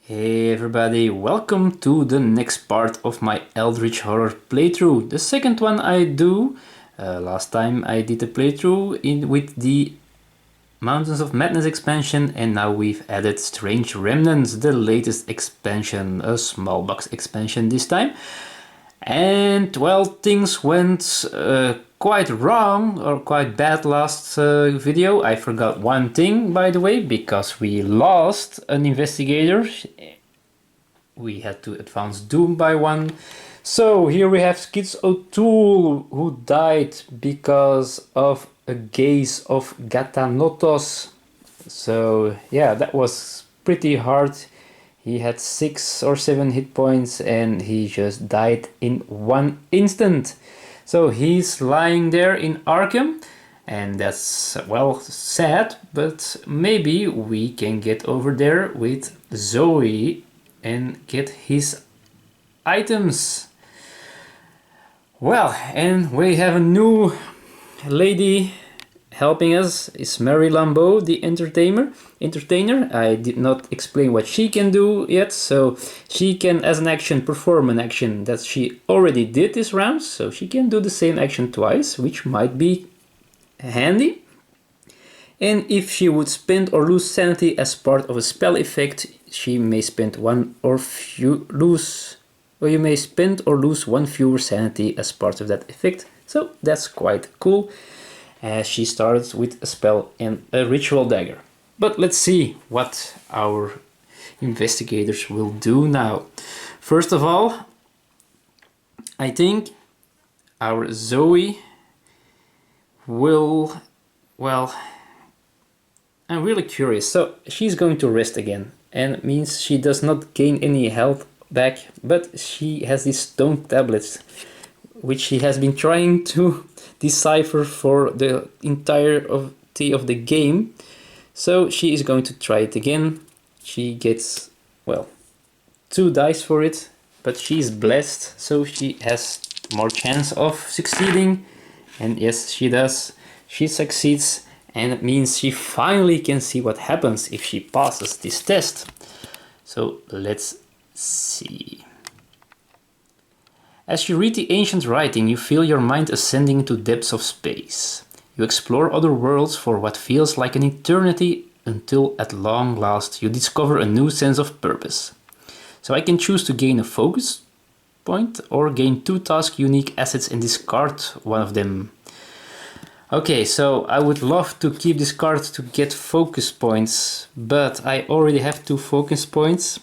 Hey everybody, welcome to the next part of my Eldritch horror playthrough. The second one I do. Last time I did a playthrough with the Mountains of Madness expansion, and now we've added Strange Remnants, the latest expansion, a small box expansion this time. And well, things went quite wrong or quite bad last video. I forgot one thing, by the way, because we lost an investigator. We had to advance Doom by one. So here we have Skids O'Toole, who died because of a gaze of Gatanotos. So yeah, that was pretty hard. He had 6 or 7 hit points and he just died in one instant. So he's lying there in Arkham, and that's, well, sad, but maybe we can get over there with Zoe and get his items. Well, and we have a new lady helping us. Is Mary Lambeau, the entertainer. I did not explain what she can do yet, so she can, as an action, perform an action that she already did this round, so she can do the same action twice, which might be handy. And if she would spend or lose sanity as part of a spell effect, she may spend one or you may spend or lose one fewer sanity as part of that effect. So that's quite cool. She starts with a spell and a ritual dagger. But let's see what our investigators will do now. First of all, I think our Zoe will, well, I'm really curious. So she's going to rest again, and it means she does not gain any health back, but she has these stone tablets, which she has been trying to decipher for the entirety of the game. So she is going to try it again. She gets, well, 2 dice for it, but she's blessed, so she has more chance of succeeding. And yes, she does. She succeeds, and it means she finally can see what happens if she passes this test. So let's see. As you read the ancient writing, you feel your mind ascending into depths of space. You explore other worlds for what feels like an eternity until at long last you discover a new sense of purpose. So I can choose to gain a focus point or gain 2 task unique assets and discard one of them. Okay, so I would love to keep this card to get focus points, but I already have 2 focus points.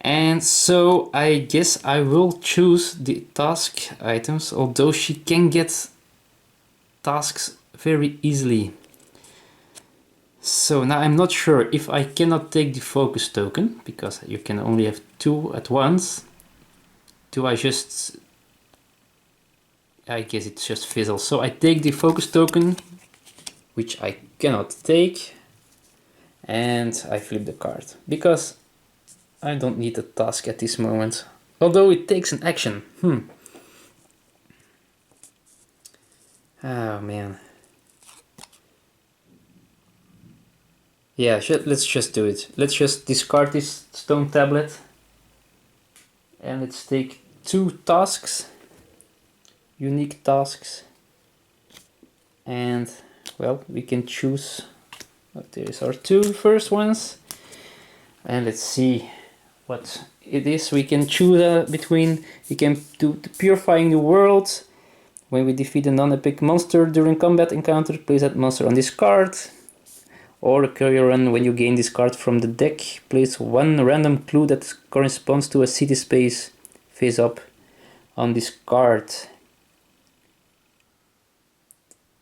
And so I guess I will choose the task items, although she can get tasks very easily. So now I'm not sure if I cannot take the focus token, because you can only have 2 at once. Do I just... I guess it just fizzles. So I take the focus token, which I cannot take, and I flip the card, because I don't need a task at this moment, although it takes an action. Oh man. Yeah, let's just do it. Let's just discard this stone tablet, and let's take 2 tasks, unique tasks, and well, we can choose. There's our 2 first ones, and let's see what it is. We can choose between. We can do the Purifying the World. When we defeat a non-epic monster during combat encounter, place that monster on this card. Or a Courier Run, when you gain this card from the deck, place 1 random clue that corresponds to a city space face up on this card.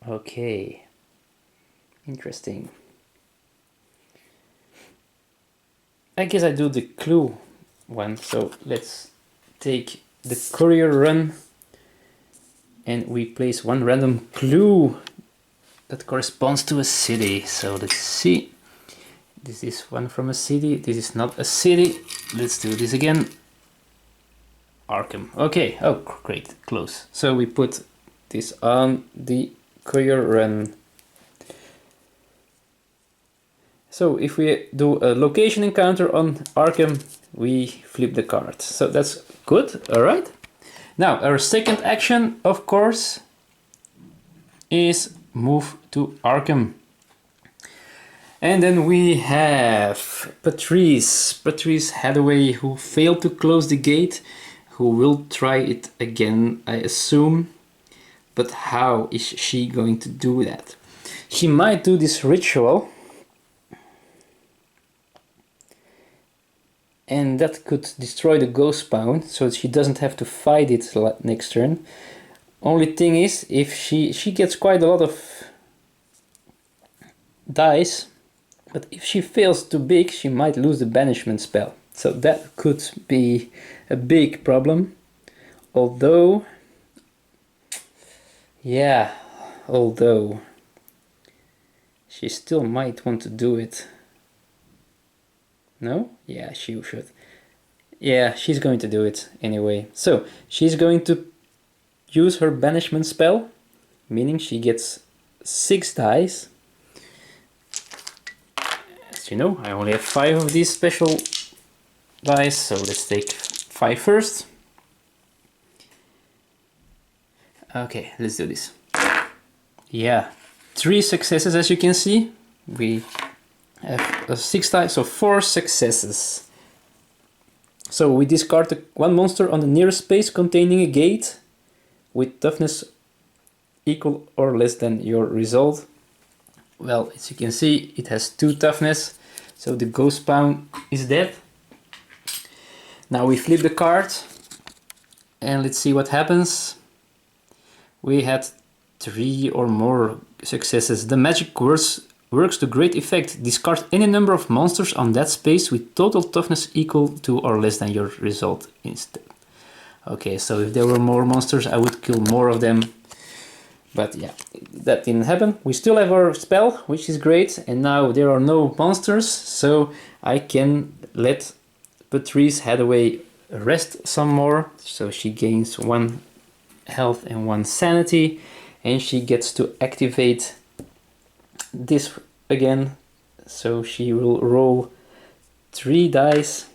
Okay, interesting. I guess I do the clue one, so let's take the Courier Run and we place 1 random clue that corresponds to a city. So let's see. This is one from a city. This is not a city. Let's do this again. Arkham. Okay. Oh, great. Close. So we put this on the Courier Run. So if we do a location encounter on Arkham, we flip the card. So that's good, alright. Now our second action, of course, is move to Arkham. And then we have Patrice Hathaway, who failed to close the gate, who will try it again, I assume. But how is she going to do that? She might do this ritual, and that could destroy the ghost spawn, so she doesn't have to fight it next turn. Only thing is, if she gets quite a lot of dice, but if she fails too big, she might lose the banishment spell. So that could be a big problem. Although she still might want to do it. No? Yeah, she should. Yeah, she's going to do it anyway. So she's going to use her banishment spell, meaning she gets 6 dice. As you know, I only have 5 of these special dice, so let's take 5 first. Okay, let's do this. Yeah, 3 successes, as you can see. We have 6 dice, so 4 successes. So we discard 1 monster on the nearest space containing a gate with toughness equal or less than your result. Well, as you can see, it has 2 toughness, so the ghost spawn is dead. Now we flip the card and let's see what happens. We had 3 or more successes. The magic works to great effect. Discard any number of monsters on that space with total toughness equal to or less than your result instead. Okay, so if there were more monsters, I would kill more of them. But yeah, that didn't happen. We still have our spell, which is great. And now there are no monsters, so I can let Patrice Hathaway rest some more. So she gains 1 health and 1 sanity. And she gets to activate this again. So she will roll 3 dice.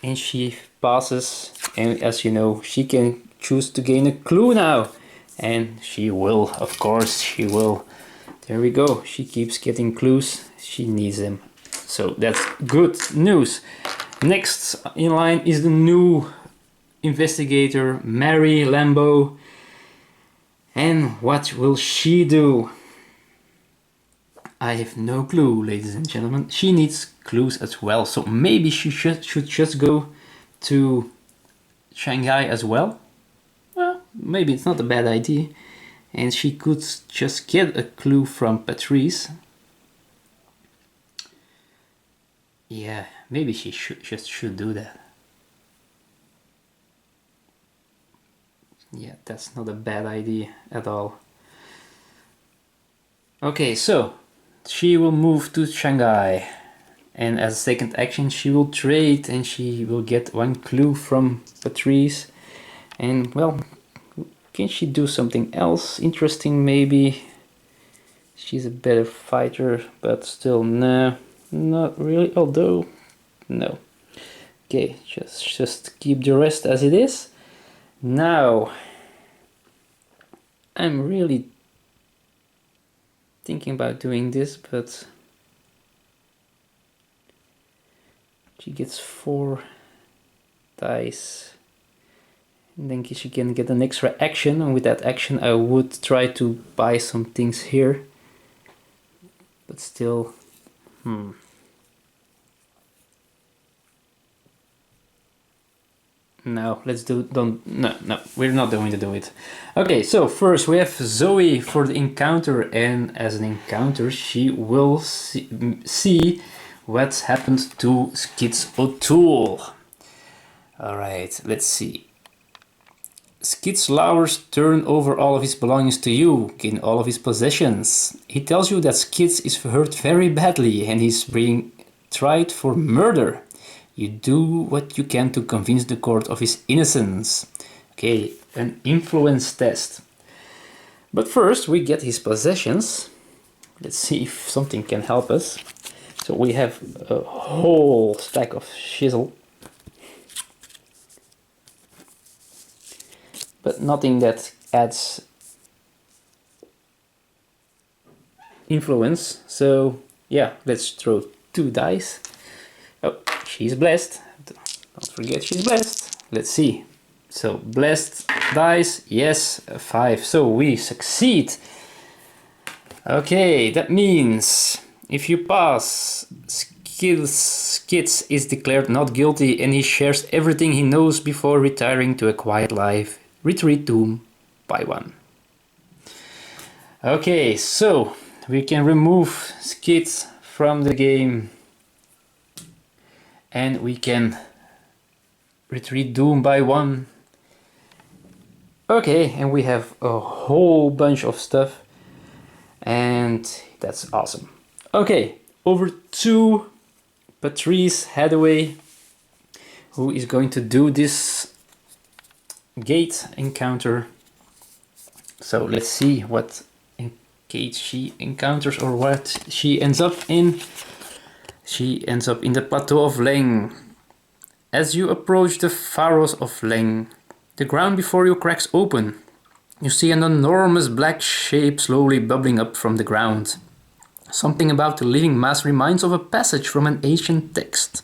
And she passes. And as you know, she can choose to gain a clue now. And she will, of course, she will. There we go. She keeps getting clues. She needs them. So that's good news. Next in line is the new Investigator, Mary Lambeau. And what will she do? I have no clue, ladies and gentlemen. She needs clues as well. So maybe she should just go to Shanghai as well. Well, maybe it's not a bad idea. And she could just get a clue from Patrice. Yeah, maybe she should do that. Yeah, that's not a bad idea at all. Okay, so she will move to Shanghai. And as a second action, she will trade and she will get 1 clue from Patrice. And well, can she do something else interesting maybe? She's a better fighter, but still no, not really, although no. Okay, just keep the rest as it is. Now, I'm really thinking about doing this, but she gets 4 dice. And then she can get an extra action, and with that action I would try to buy some things here. But still, No, we're not going to do it. Okay, so first we have Zoe for the encounter, and as an encounter she will see what's happened to Skits O'Toole. Alright, let's see. Skits lowers turn over all of his belongings to you, gain all of his possessions. He tells you that Skits is hurt very badly and he's being tried for murder. You do what you can to convince the court of his innocence. Okay, an influence test. But first we get his possessions. Let's see if something can help us. So we have a whole stack of chisel, but nothing that adds influence. So yeah, let's throw 2 dice. Oh, she's blessed. Don't forget she's blessed. Let's see. So blessed dice, yes, a 5. So we succeed. Okay, that means if you pass, Skids is declared not guilty and he shares everything he knows before retiring to a quiet life. Retreat doom by 1. Okay, so we can remove Skids from the game and we can retreat doom by 1. Okay, and we have a whole bunch of stuff, and that's awesome. Okay, over to Patrice Hathaway, who is going to do this gate encounter. So let's see what gate she encounters or what she ends up in. She ends up in the Plateau of Leng. As you approach the Pharos of Leng, the ground before you cracks open. You see an enormous black shape slowly bubbling up from the ground. Something about the living mass reminds of a passage from an ancient text.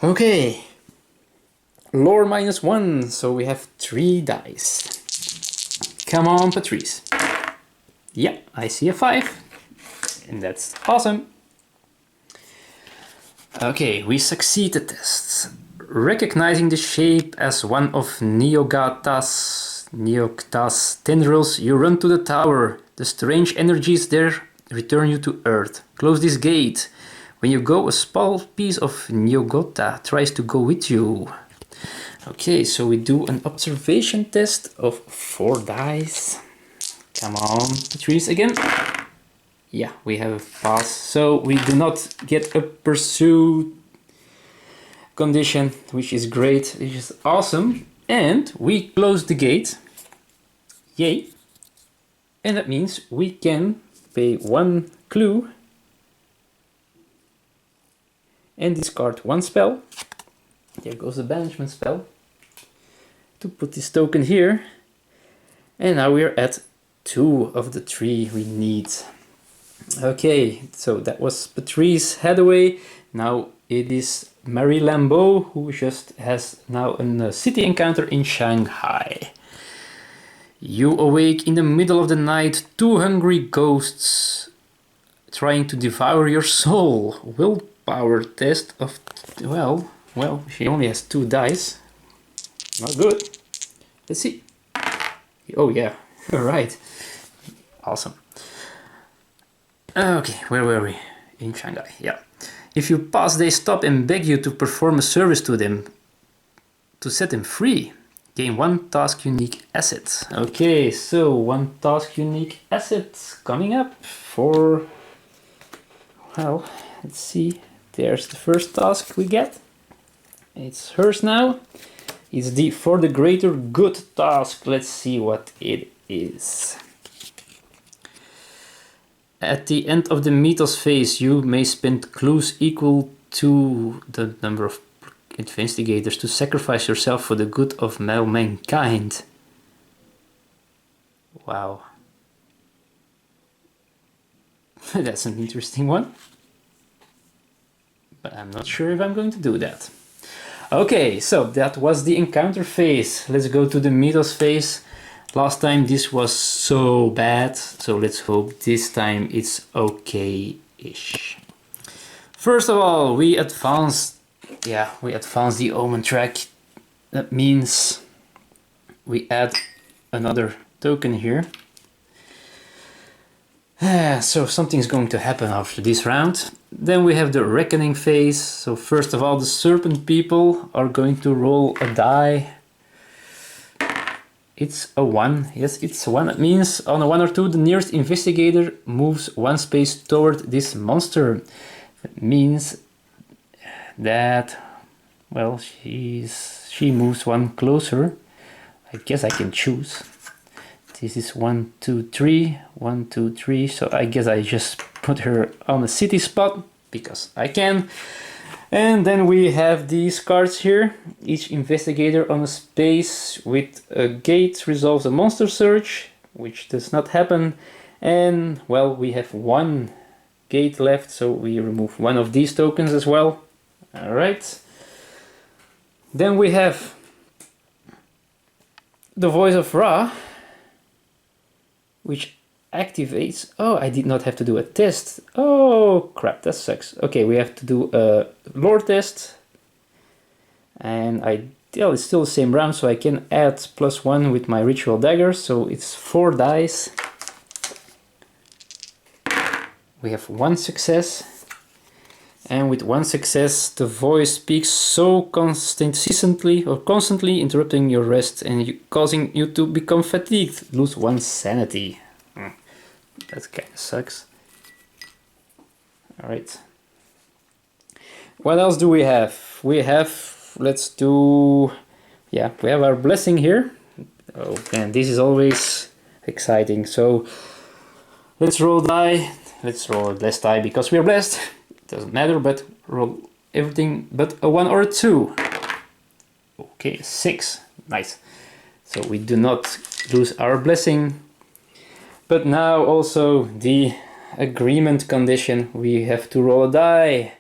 Okay. Lore -1, so we have 3 dice. Come on, Patrice. Yeah, I see a 5. And that's awesome. Okay, we succeed the test. Recognizing the shape as one of Neogata's tendrils, you run to the tower. The strange energies there return you to Earth. Close this gate. When you go, a small piece of Neogata tries to go with you. Okay, so we do an observation test of 4 dice. Come on, Patrice again. Yeah, we have a pass. So we do not get a pursuit condition, which is great, which is awesome. And we close the gate. Yay. And that means we can pay 1 clue and discard 1 spell. There goes the banishment spell. To put this token here. And now we're at 2 of the 3 we need. Okay, so that was Patrice Hathaway. Now it is Marie Lambeau, who just has now a city encounter in Shanghai. You awake in the middle of the night, 2 hungry ghosts trying to devour your soul. Willpower test of, well, she only has 2 dice. Not good. Let's see. Oh yeah, alright. Awesome. Okay, where were we? In Shanghai, yeah. If you pass, they stop and beg you to perform a service to them to set them free. Gain 1 task unique asset. Okay, so 1 task unique asset coming up for, well, let's see. There's the first task we get. It's hers now. It's the for the greater good task. Let's see what it is. At the end of the Mythos phase, you may spend clues equal to the number of investigators to sacrifice yourself for the good of mankind. Wow. That's an interesting one. But I'm not sure if I'm going to do that. Okay, so that was the encounter phase. Let's go to the Mythos phase. Last time this was so bad, so let's hope this time it's okay-ish. First of all, we advanced the Omen track. That means we add another token here. So something's going to happen after this round. Then we have the Reckoning phase. So first of all, the Serpent people are going to roll a die. It's a 1. Yes, it's a 1. That means on a 1 or 2, the nearest investigator moves 1 space toward this monster. That means that, well, she moves 1 closer. I guess I can choose. This is 1, 2, 3, 1, 2, 3. So I guess I just put her on a city spot because I can. And then we have these cards here. Each investigator on a space with a gate resolves a monster search, which does not happen. And well, we have one gate left, so we remove one of these tokens as well. All right. Then we have the Voice of Ra, which activates. Oh, I did not have to do a test. Oh crap, that sucks. Okay, we have to do a lore test, and it's still the same round, so I can add +1 with my ritual dagger, so it's 4 dice. We have 1 success, and with 1 success the voice speaks so constantly interrupting your rest and causing you to become fatigued. Lose 1 sanity. That kind of sucks. Alright. What else do we have? We have, let's do, yeah, we have our blessing here. Oh man, this is always exciting. So let's roll die. Let's roll a blessed die because we are blessed. It doesn't matter, but roll everything but a 1 or a 2. Okay, 6. Nice. So we do not lose our blessing. But now also the agreement condition, we have to roll a die.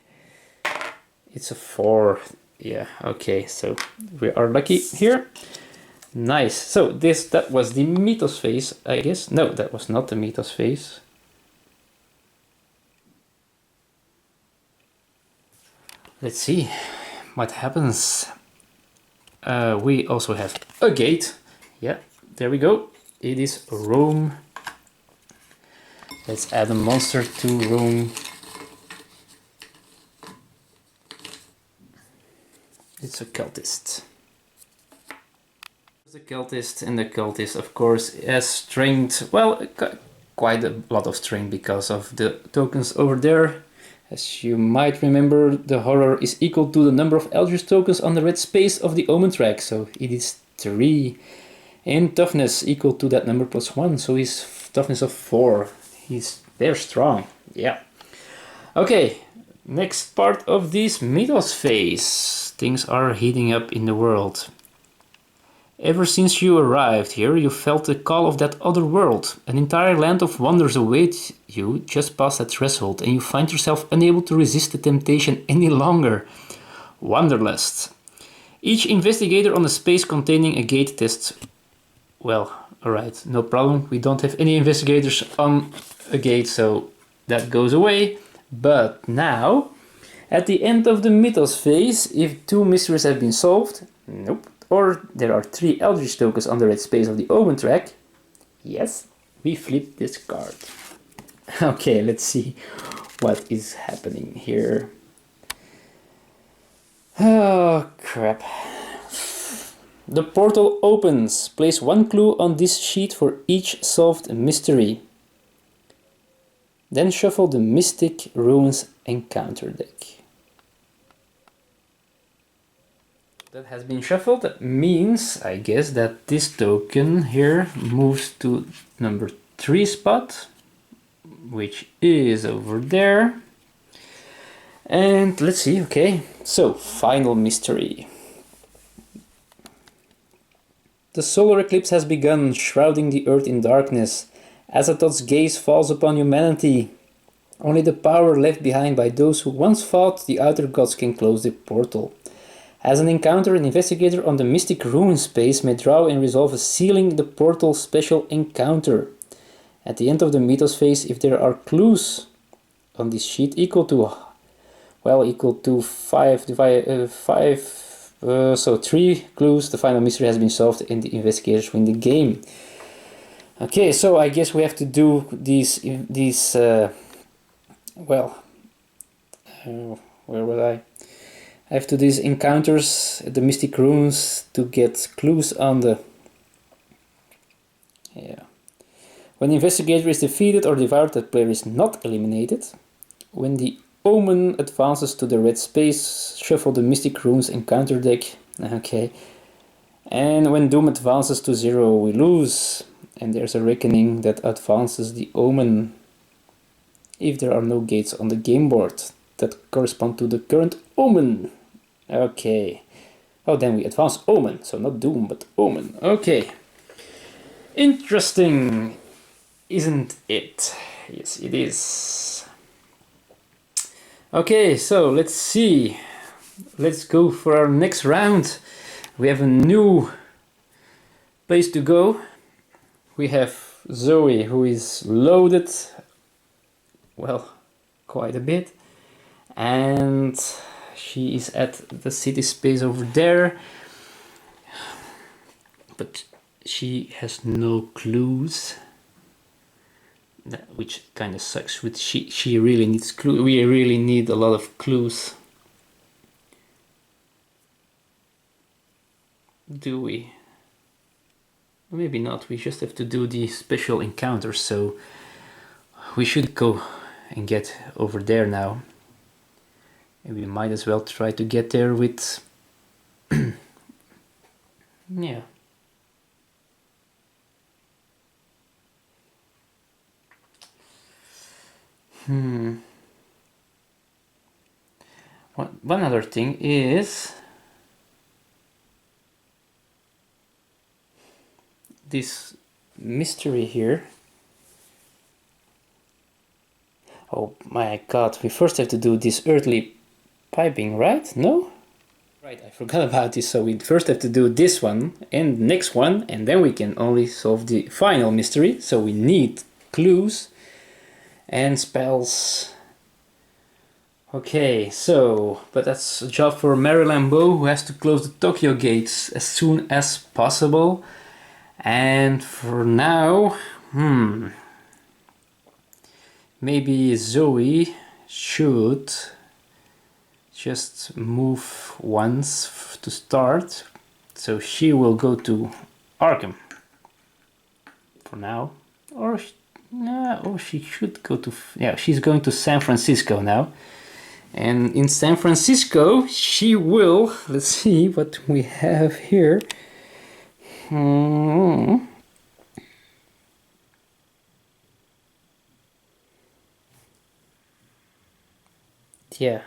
It's a 4. Yeah, okay, so we are lucky here. Nice. So that was the Mythos phase, I guess. No, that was not the Mythos phase. Let's see what happens. We also have a gate. Yeah, there we go. It is Rome. Let's add a monster to Rome. It's a cultist. The cultist, and the cultist of course has strength, well, quite a lot of strength because of the tokens over there. As you might remember, the horror is equal to the number of Eldritch tokens on the red space of the Omen track, so it is 3. And toughness equal to that number +1, so he's toughness of 4. They're strong, yeah. Okay, next part of this Mythos phase. Things are heating up in the world. Ever since you arrived here, you felt the call of that other world. An entire land of wonders awaits you just past that threshold, and you find yourself unable to resist the temptation any longer. Wanderlust. Each investigator on a space containing a gate tests. Well, alright, no problem. We don't have any investigators on a gate, so that goes away. But now, at the end of the Mythos phase, if 2 mysteries have been solved, nope, or there are 3 Eldritch tokens on the red space of the Omen track, yes, we flip this card. Okay, let's see what is happening here. Oh crap. The portal opens. Place 1 clue on this sheet for each solved mystery. Then shuffle the Mystic Ruins encounter deck. That has been shuffled. That means, I guess, that this token here moves to number 3 spot, which is over there. And let's see, okay. So, final mystery. The solar eclipse has begun, shrouding the earth in darkness. Azathoth's gaze falls upon humanity. Only the power left behind by those who once fought the outer gods can close the portal. As an encounter, an investigator on the Mystic Ruin space may draw and resolve a sealing the portal special encounter. At the end of the Mythos phase, if there are clues on this sheet equal to 5, so 3 clues, the final mystery has been solved and the investigators win the game. Okay, so I guess we have to do where will I have to do these encounters at the Mystic Ruins to get clues on the... Yeah. When the investigator is defeated or devoured, that player is not eliminated. When the Omen advances to the red space, shuffle the Mystic Ruins encounter deck. Okay. And when Doom advances to 0, we lose. and there's a reckoning that advances the omen if there are no gates on the game board that correspond to the current omen. Okay. Oh, then we advance omen, so not doom, but omen. Okay. Interesting, isn't it? Yes, it is. Okay, so let's see. Let's go for our next round. We have a new place to go. We have Zoe, who is loaded, well, quite a bit, and she is at the city space over there, but she has no clues, which kind of sucks. With she really needs clues. We really need a lot of clues. Do we? Maybe not. We just have to do the special encounters, so we should go and get over there now. And we might as well try to get there with yeah. One other thing is this mystery here. Oh my god, we first have to do this earthly piping, right? No? Right, I forgot about this, so we first have to do this one and the next one, and then we can only solve the final mystery. So we need clues and spells. Okay, so, but that's a job for Mary Lambeau, who has to close the Tokyo gates as soon as possible. And for now, maybe Zoe should just move once to start. So she will go to Arkham for now, or she should go to, yeah, she's going to San Francisco now. And in San Francisco she will, let's see what we have here. Yeah,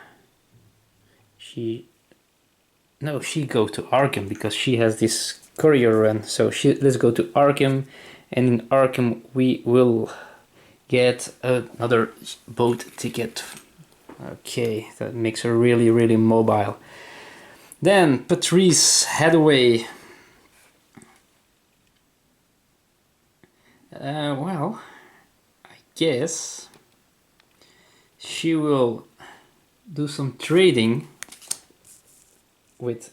she go to Arkham because she has this courier run. So let's go to Arkham, and in Arkham we will get another boat ticket. Okay, that makes her really, really mobile. Then Patrice Hathaway. Well, I guess she will do some trading with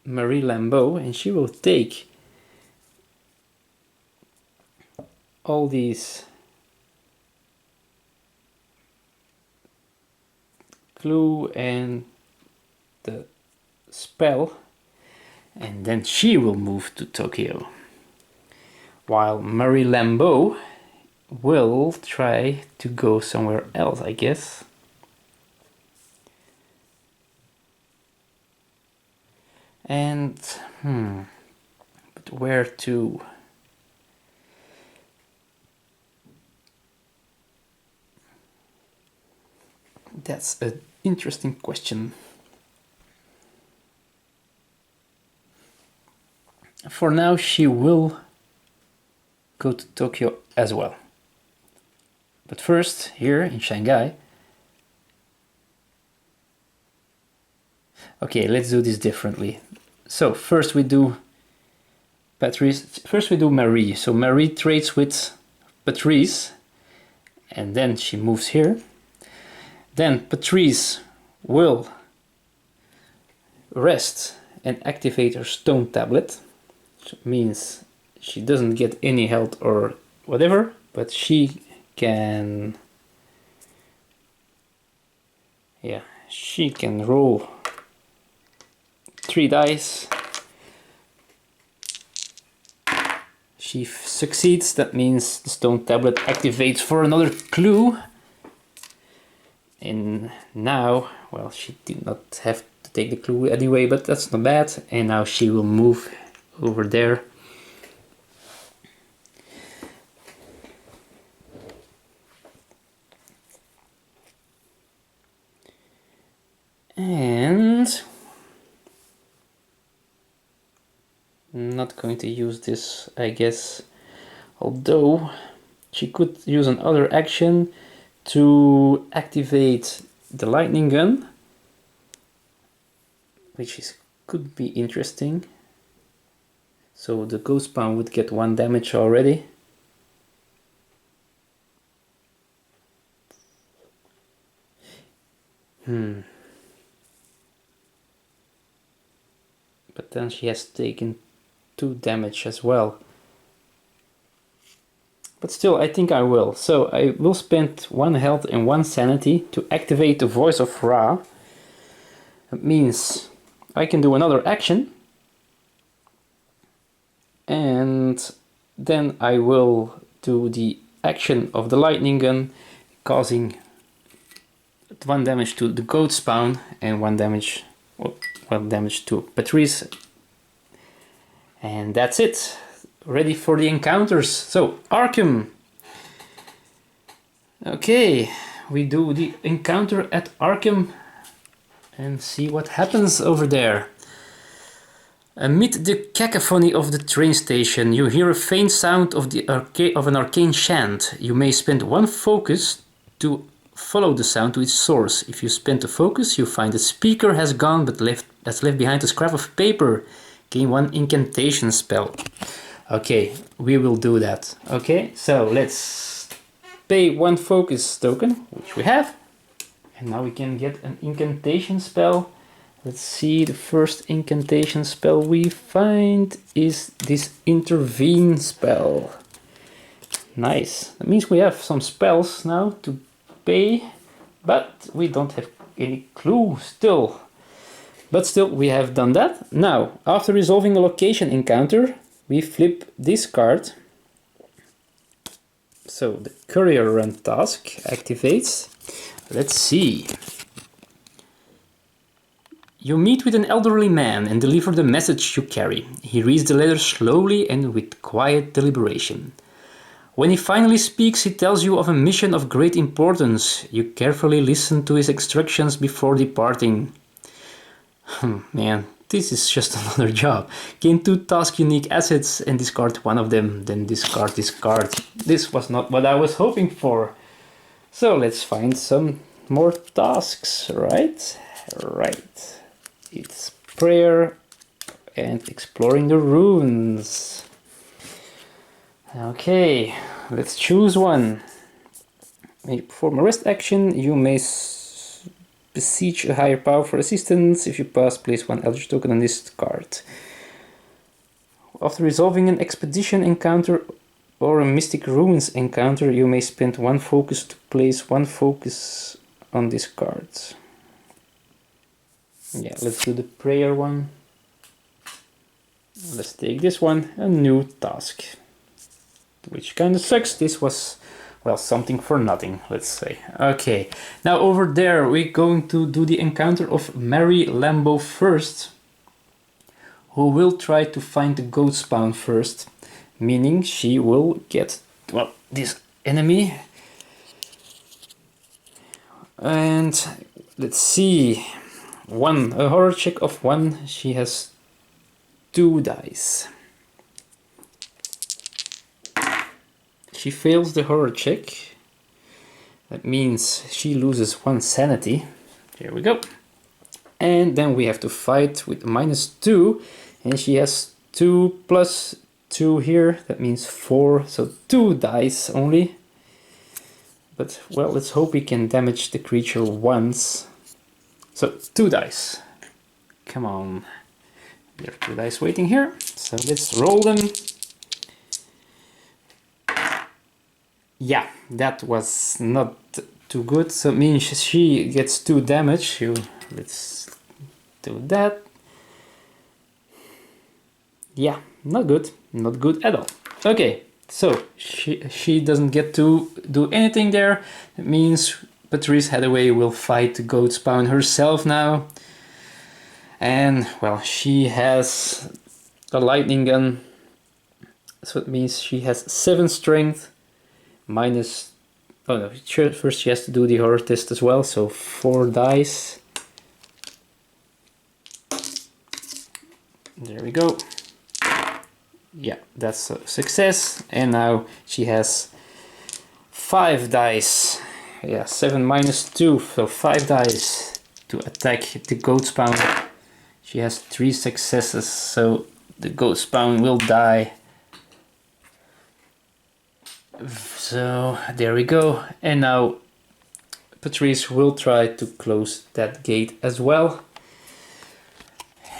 Marie Lambeau, and she will take all these clue and the spell, and then she will move to Tokyo, while Marie Lambeau will try to go somewhere else, I guess. And but where to? That's an interesting question. For now, she will go to Tokyo as well. But first, here in Shanghai. Okay, let's do this differently. So first we do Patrice. First we do Marie. So Marie trades with Patrice, and then she moves here. Then Patrice will rest and activate her stone tablet, which means she doesn't get any health or whatever, but she can, yeah, she can roll 3 dice. She succeeds, that means the stone tablet activates for another clue. And now, well, she did not have to take the clue anyway, but that's not bad. And now she will move over there. And I'm not going to use this, I guess, although she could use another action to activate the lightning gun, which could be interesting. So the ghost spawn would get 1 damage already. But then she has taken 2 damage as well. But still, I think I will. So I will spend 1 health and 1 sanity to activate the voice of Ra. That means I can do another action. And then I will do the action of the lightning gun, causing 1 damage to the goat spawn and 1 damage, well, 1 damage to Patrice. And that's it. Ready for the encounters. So, Arkham. Okay, we do the encounter at Arkham and see what happens over there. Amid the cacophony of the train station, you hear a faint sound of an arcane chant. You may spend 1 focus to follow the sound to its source. If you spend a focus, you find the speaker has gone but has left behind a scrap of paper. Gain 1 incantation spell. Okay, we will do that. Okay, so let's pay 1 focus token, which we have. And now we can get an incantation spell. Let's see, the first incantation spell we find is this intervene spell. Nice. That means we have some spells now to pay, but we don't have any clue still. But still, we have done that. Now, after resolving a location encounter, we flip this card. So the courier run task activates. Let's see. You meet with an elderly man and deliver the message you carry. He reads the letter slowly and with quiet deliberation. When he finally speaks, he tells you of a mission of great importance. You carefully listen to his instructions before departing. Man, this is just another job. Gain 2 task unique assets and discard 1 of them, then discard this card. This was not what I was hoping for. So let's find some more tasks, right? Right. It's prayer and exploring the ruins. Okay, let's choose one. When you perform a rest action, you may beseech a higher power for assistance. If you pass, place 1 Eldritch token on this card. After resolving an expedition encounter or a mystic ruins encounter, you may spend 1 focus to place 1 focus on this card. Yeah, let's do the prayer one. Let's take this one, a new task. Which kind of sucks. This was, well, something for nothing, let's say. Okay, now over there we're going to do the encounter of Mary Lambeau first, who will try to find the goat spawn first, meaning she will get, well, this enemy. And let's see, a horror check of 1, she has 2 dice. She fails the horror check. That means she loses 1 sanity. Here we go. And then we have to fight with -2. And she has 2 plus 2 here. That means 4. So 2 dice only. But, well, let's hope we can damage the creature once. So 2 dice. Come on. There are 2 dice waiting here. So let's roll them. Yeah, that was not too good. So it means she gets 2 damage. Let's do that. Yeah, not good. Not good at all. Okay, so she doesn't get to do anything there. It means Patrice Hathaway will fight the goat spawn herself now. And, well, she has a lightning gun. So it means she has 7 strength. Minus, oh no, first she has to do the horror test as well, so 4 dice. There we go. Yeah, that's a success. And now she has 5 dice. Yeah, 7 minus 2, so 5 dice to attack the goat spawn. She has 3 successes, so the goat spawn will die. So there we go. And now Patrice will try to close that gate as well.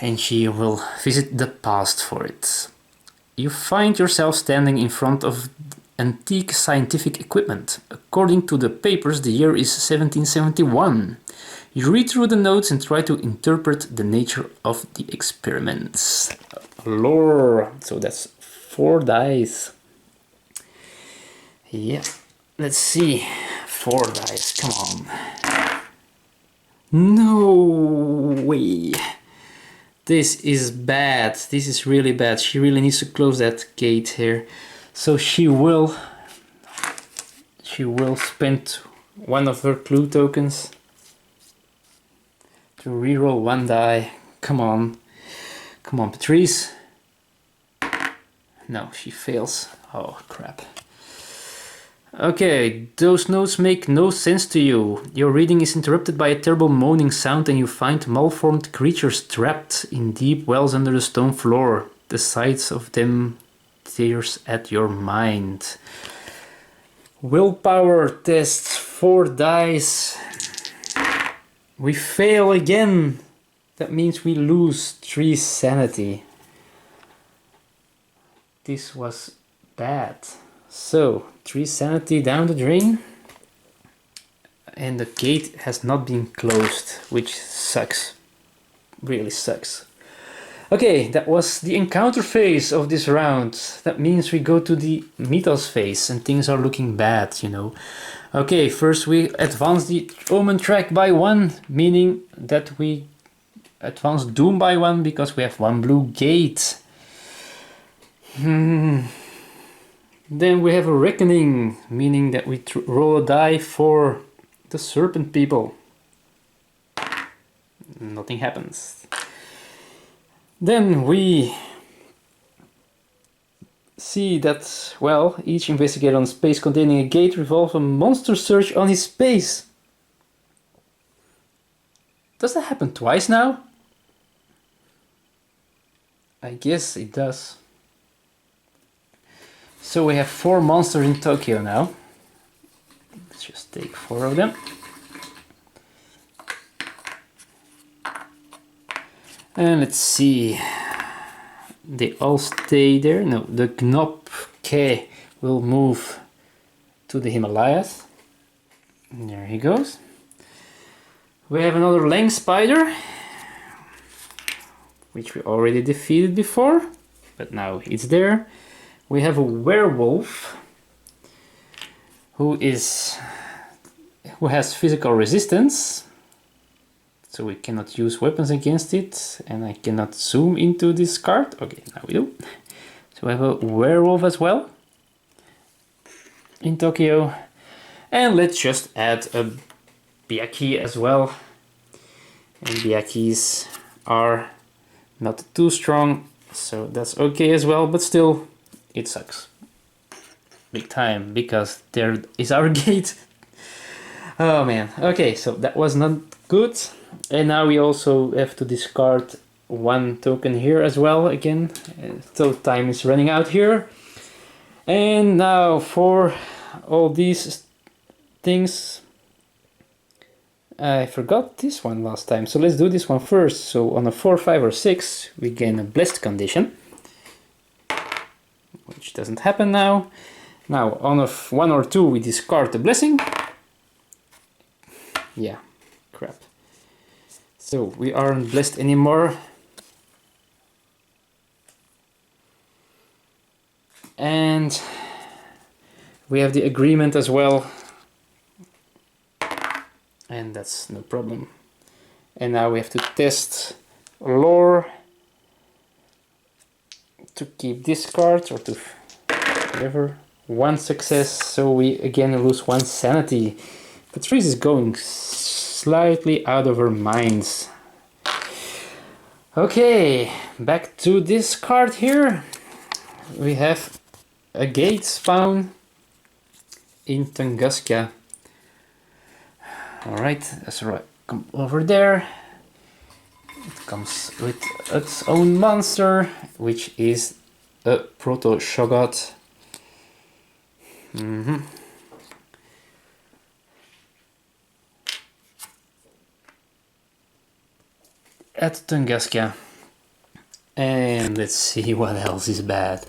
And she will visit the past for it. You find yourself standing in front of antique scientific equipment. According to the papers, the year is 1771. You read through the notes and try to interpret the nature of the experiments. Lore. So that's 4 dice. Yeah. Let's see. 4 dice. Come on. No way. This is bad. This is really bad. She really needs to close that gate here. So she will spend one of her clue tokens to reroll 1 die. Come on. Come on, Patrice. No, she fails. Oh, crap. Okay, those notes make no sense to you. Your reading is interrupted by a terrible moaning sound and you find malformed creatures trapped in deep wells under the stone floor. The sights of them tears at your mind. Willpower tests, 4 dice. We fail again. That means we lose 3 sanity. This was bad. So, 3 sanity down the drain. And the gate has not been closed, which sucks. Really sucks. Okay, that was the encounter phase of this round. That means we go to the Mythos phase and things are looking bad, you know. Okay, first we advance the Omen track by 1, meaning that we advance Doom by 1 because we have 1 blue gate. Then we have a Reckoning, meaning that we roll a die for the Serpent People. Nothing happens. Then we see that, well, each investigator on space containing a gate revolves a monster search on his space. Does that happen twice now? I guess it does. So we have 4 monsters in Tokyo now. Let's just take 4 of them. And let's see. They all stay there. No, the Gnopke will move to the Himalayas. There he goes. We have another Lang Spider, which we already defeated before, but now it's there. We have a Werewolf who has physical resistance, so we cannot use weapons against it, and I cannot zoom into this card. Okay, now we do. So we have a Werewolf as well in Tokyo, and let's just add a Byaki as well. And Byakis are not too strong, so that's okay as well, but still it sucks big time because there is our gate. Oh man. Okay, so that was not good. And now we also have to discard 1 token here as well again. So time is running out here. And now for all these things, I forgot this one last time, so let's do this one first. So on a 4, 5 or 6 we gain a blessed condition, which doesn't happen now. Now on a 1 or 2 we discard the blessing. Yeah, crap. So we aren't blessed anymore. And we have the agreement as well. And that's no problem. And now we have to test lore to keep this card or to whatever. 1 success, so we again lose 1 sanity. Patrice is going slightly out of her minds. Okay, back to this card here. We have a gate spawn in Tunguska. Alright, so come over there. It comes with its own monster, which is a Proto-Shoggoth. At Tunguska. And let's see what else is bad.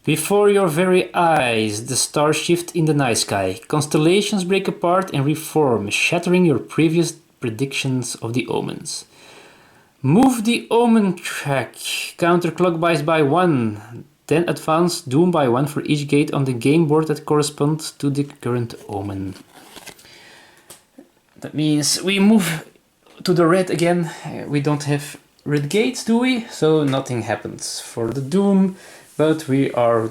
Before your very eyes, the stars shift in the night sky. Constellations break apart and reform, shattering your previous predictions of the omens. Move the omen track counterclockwise by 1. Then advance doom by 1 for each gate on the game board that corresponds to the current omen. That means we move to the red again. We don't have red gates, do we? So nothing happens for the doom, but we are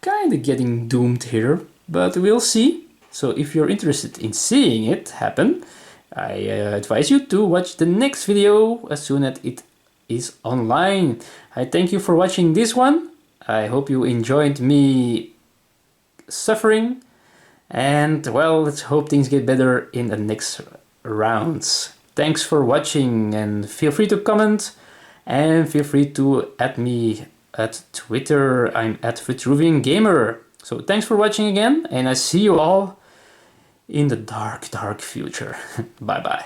kind of getting doomed here, but we'll see. So if you're interested in seeing it happen, I advise you to watch the next video as soon as it is online. I thank you for watching this one. I hope you enjoyed me suffering, and well, let's hope things get better in the next rounds. Thanks for watching, and feel free to comment, and feel free to add me at Twitter. I'm at Vitruvian Gamer. So thanks for watching again, and I see you all in the dark, dark future. Bye bye.